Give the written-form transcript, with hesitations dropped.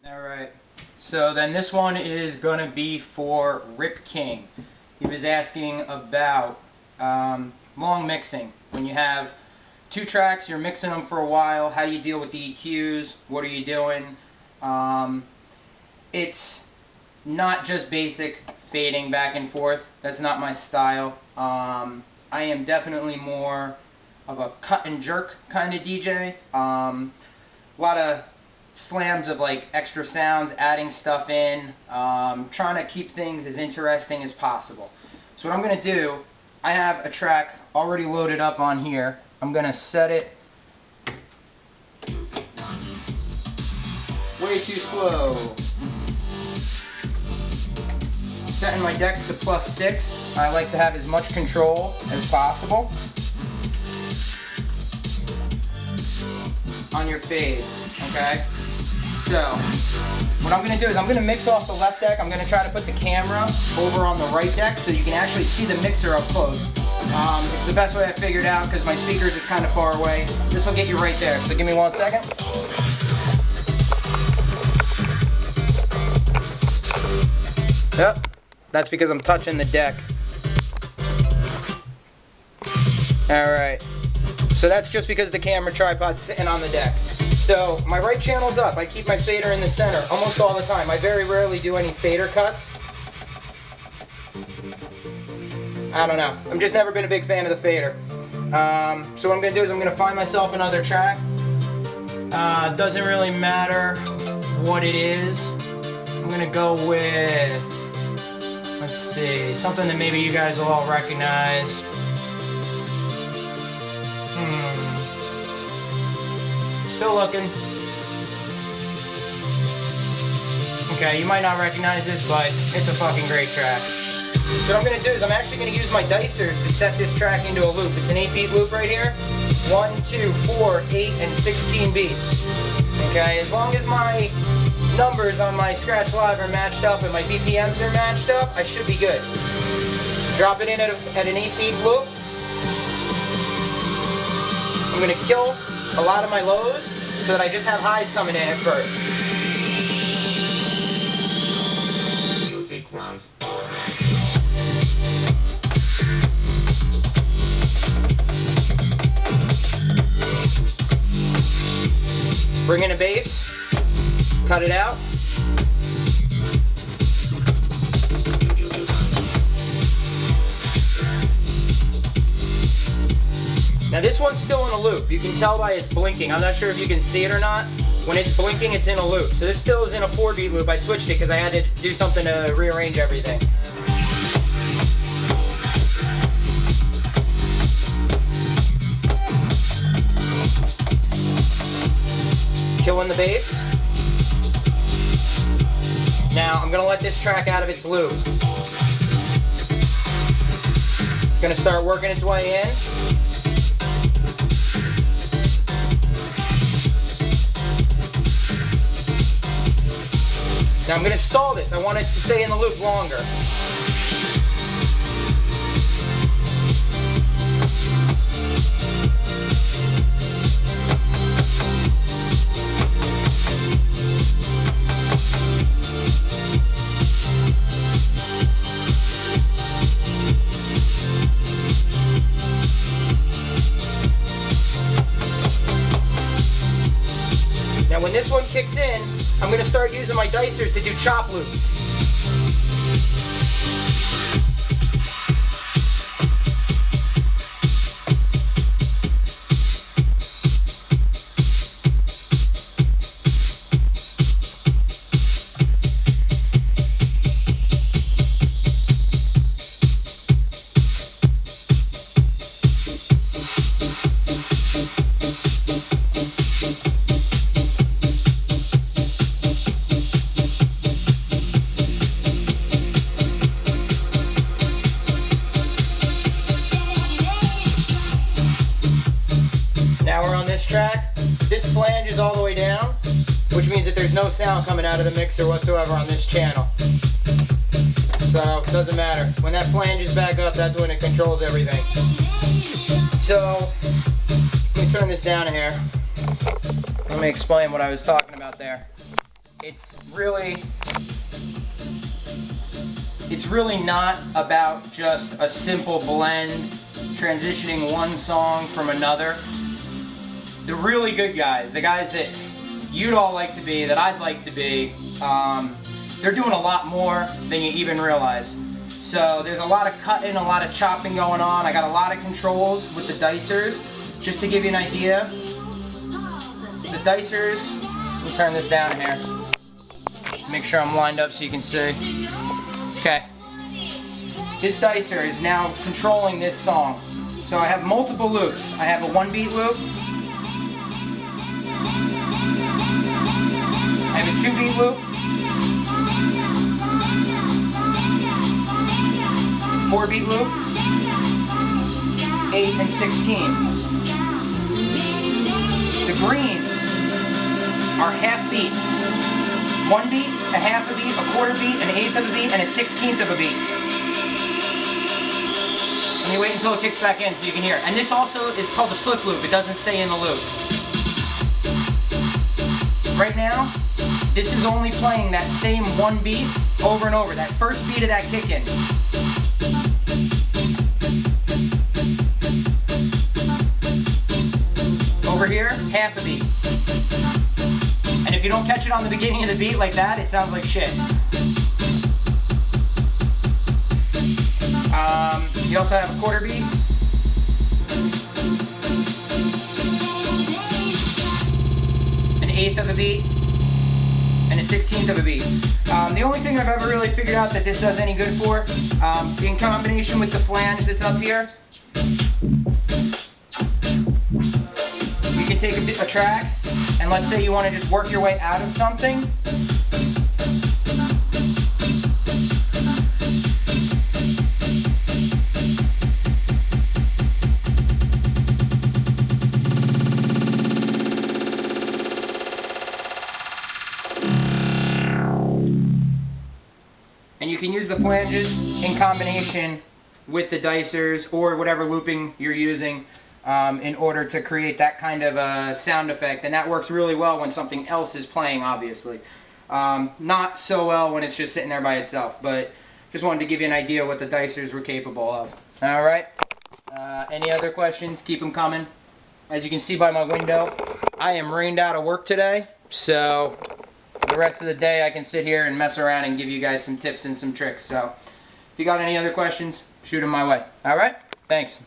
Alright, so then this one is going to be for Rip King. He was asking about long mixing. When you have two tracks, you're mixing them for a while, how do you deal with the EQs? What are you doing? It's not just basic fading back and forth. That's not my style. I am definitely more of a cut and jerk kind of DJ. A lot of slams of like extra sounds, adding stuff in, trying to keep things as interesting as possible. So what I'm going to do, I have a track already loaded up on here. I'm going to set it way too slow. Setting my decks to +6. I like to have as much control as possible on your fades, okay? So, what I'm going to do is I'm going to mix off the left deck. I'm going to try to put the camera over on the right deck so you can actually see the mixer up close. It's the best way I figured out because my speakers is kind of far away. This will get you right there, so give me 1 second. Yep, that's because I'm touching the deck. Alright, so that's just because the camera tripod's sitting on the deck. So, my right channel's up. I keep my fader in the center almost all the time. I very rarely do any fader cuts. I don't know. I've just never been a big fan of the fader. So what I'm going to do is I'm going to find myself another track. Doesn't really matter what it is. I'm going to go with, let's see, something that maybe you guys will all recognize. Still looking. Okay, you might not recognize this, but it's a fucking great track. So what I'm going to do is I'm actually going to use my dicers to set this track into a loop. It's an 8-beat loop right here. 1, 2, 4, 8, and 16 beats. Okay, as long as my numbers on my Scratch Live are matched up and my BPMs are matched up, I should be good. Drop it in at an 8-beat loop. I'm going to kill a lot of my lows so that I just have highs coming in at first. Bring in a bass, cut it out. Now this one's still in a loop. You can tell by it's blinking. I'm not sure if you can see it or not. When it's blinking, it's in a loop. So this still is in a 4-beat loop. I switched it because I had to do something to rearrange everything. Killing the bass. Now I'm going to let this track out of its loop. It's going to start working its way in. Now I'm going to stall this. I want it to stay in the loop longer. Now when this one kicks in, I'm going to start using my dicers to do chop loops. Now we're on this track. This flange is all the way down, which means that there's no sound coming out of the mixer whatsoever on this channel. So, it doesn't matter. When that flange is back up, that's when it controls everything. So, let me turn this down here. Let me explain what I was talking about there. it's really not about just a simple blend, transitioning one song from another. The really good guys, the guys that you'd all like to be, that I'd like to be, they're doing a lot more than you even realize. So there's a lot of cutting, a lot of chopping going on. I got a lot of controls with the dicers. Just to give you an idea, the dicers, let me turn this down here. Make sure I'm lined up so you can see. Okay. This dicer is now controlling this song. So I have multiple loops. I have a 1-beat loop. I have a 2-beat loop. 4-beat loop. 8 and 16. The greens are half beats. 1 beat, a half a beat, a quarter beat, an eighth of a beat, and a 16th of a beat. Let me wait until it kicks back in so you can hear. And this also is called a slip loop. It doesn't stay in the loop. Right now, this is only playing that same 1 beat over and over. That first beat of that kick-in. Over here, half a beat. And if you don't catch it on the beginning of the beat like that, it sounds like shit. You also have a quarter beat. An eighth of a beat. And a 16th of a beat. The only thing I've ever really figured out that this does any good for, in combination with the flange that's up here, you can take a track, and let's say you want to just work your way out of something. And you can use the flanges in combination with the dicers or whatever looping you're using in order to create that kind of a sound effect. And that works really well when something else is playing, obviously. Not so well when it's just sitting there by itself, but just wanted to give you an idea what the dicers were capable of. Alright, any other questions? Keep them coming. As you can see by my window, I am rained out of work today, so the rest of the day I can sit here and mess around and give you guys some tips and some tricks. So if you got any other questions, shoot them my way. Alright, thanks.